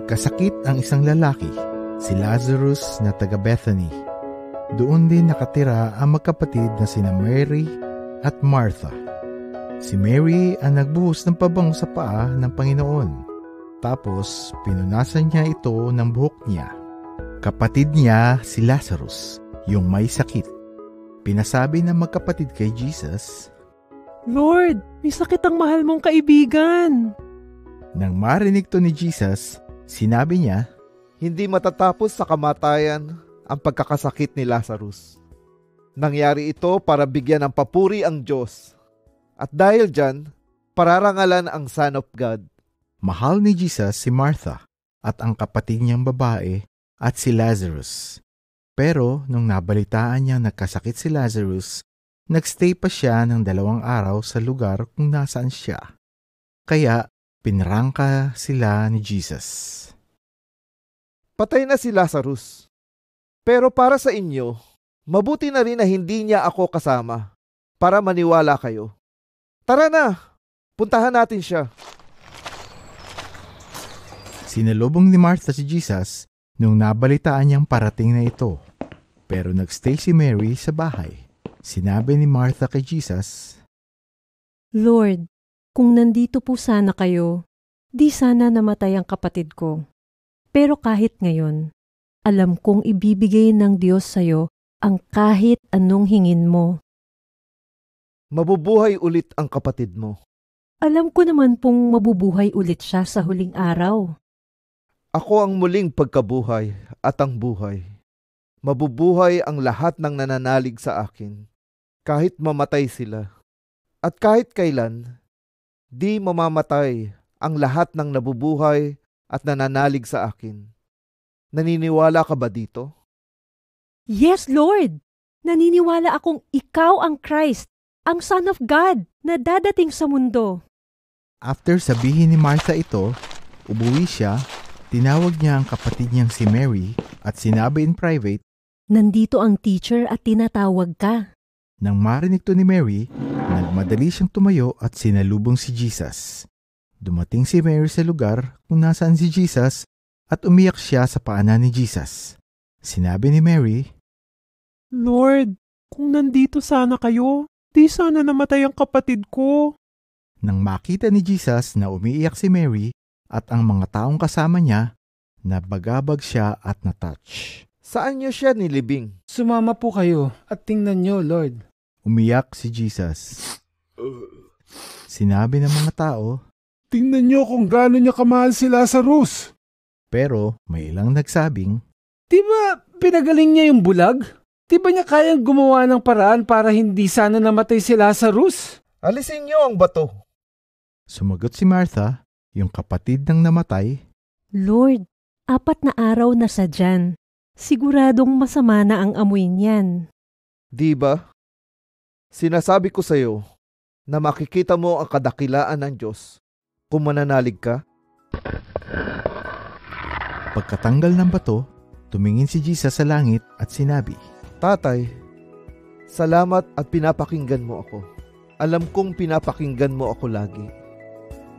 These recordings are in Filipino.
Nagkasakit ang isang lalaki, si Lazarus na taga Bethany. Doon din nakatira ang magkapatid na sina Mary at Martha. Si Mary ang nagbuhos ng pabango sa paa ng Panginoon. Tapos pinunasan niya ito ng buhok niya. Kapatid niya si Lazarus, yung may sakit. Pinasabi ng magkapatid kay Jesus, Lord, may sakit ang mahal mong kaibigan. Nang marinig to ni Jesus, sinabi niya, Hindi matatapos sa kamatayan ang pagkakasakit ni Lazarus. Nangyari ito para bigyan ng papuri ang Diyos. At dahil dyan, pararangalan ang Son of God. Mahal ni Jesus si Martha at ang kapatid niyang babae at si Lazarus. Pero nung nabalitaan niya nagkasakit si Lazarus, nagstay pa siya ng 2 araw sa lugar kung nasaan siya. Kaya pinarangka sila ni Jesus. Patay na si Lazarus. Pero para sa inyo, mabuti na rin na hindi niya ako kasama para maniwala kayo. Tara na, puntahan natin siya. Sinalubong ni Martha si Jesus nung nabalitaan niyang parating na ito. Pero nagstay si Mary sa bahay. Sinabi ni Martha kay Jesus, Lord, kung nandito po sana kayo, di sana namatay ang kapatid ko. Pero kahit ngayon, alam kong ibibigay ng Diyos sa'yo ang kahit anong hingin mo. Mabubuhay ulit ang kapatid mo. Alam ko naman pong mabubuhay ulit siya sa huling araw. Ako ang muling pagkabuhay at ang buhay. Mabubuhay ang lahat ng nananalig sa akin, kahit mamatay sila. At kahit kailan, di mamamatay ang lahat ng nabubuhay at nananalig sa akin. Naniniwala ka ba dito? Yes, Lord! Naniniwala akong ikaw ang Christ, ang Son of God na dadating sa mundo. After sabihin ni Martha ito, umuwi siya, tinawag niya ang kapatid niyang si Mary at sinabi in private, Nandito ang teacher at tinatawag ka. Nang marinig to ni Mary, nagmadali siyang tumayo at sinalubong si Jesus. Dumating si Mary sa lugar kung nasaan si Jesus at umiyak siya sa paanan ni Jesus. Sinabi ni Mary, Lord, kung nandito sana kayo, di sana namatay ang kapatid ko. Nang makita ni Jesus na umiiyak si Mary at ang mga taong kasama niya, nabagabag siya at natouch. Saan niyo siya nilibing? Sumama po kayo at tingnan niyo, Lord. Umiyak si Jesus. Sinabi ng mga tao, Tingnan niyo kung gaano niya kamahal si Lazarus. Pero may ilang nagsabing, Di ba pinagaling niya yung bulag? Di ba niya kayang gumawa ng paraan para hindi sana namatay si Lazarus? Alisin niyo ang bato. Sumagot si Martha, yung kapatid ng namatay, Lord, 4 na araw na sa dyan. Siguradong masama na ang amoy niyan. Di ba? Sinasabi ko sa iyo na makikita mo ang kadakilaan ng Diyos kung mananalig ka. Pagkatanggal ng bato, tumingin si Jesus sa langit at sinabi, Tatay, salamat at pinapakinggan mo ako. Alam kong pinapakinggan mo ako lagi.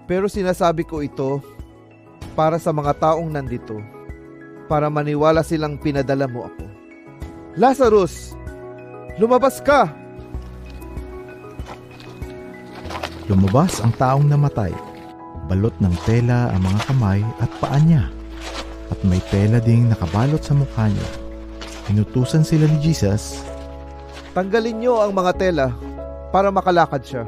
Pero sinasabi ko ito para sa mga taong nandito, para maniwala silang pinadala mo ako. Lazarus, lumabas ka! Lumabas ang taong namatay. Balot ng tela ang mga kamay at paa niya. At may tela ding nakabalot sa mukha niya. Inutusan sila ni Jesus, Tanggalin niyo ang mga tela para makalakad siya.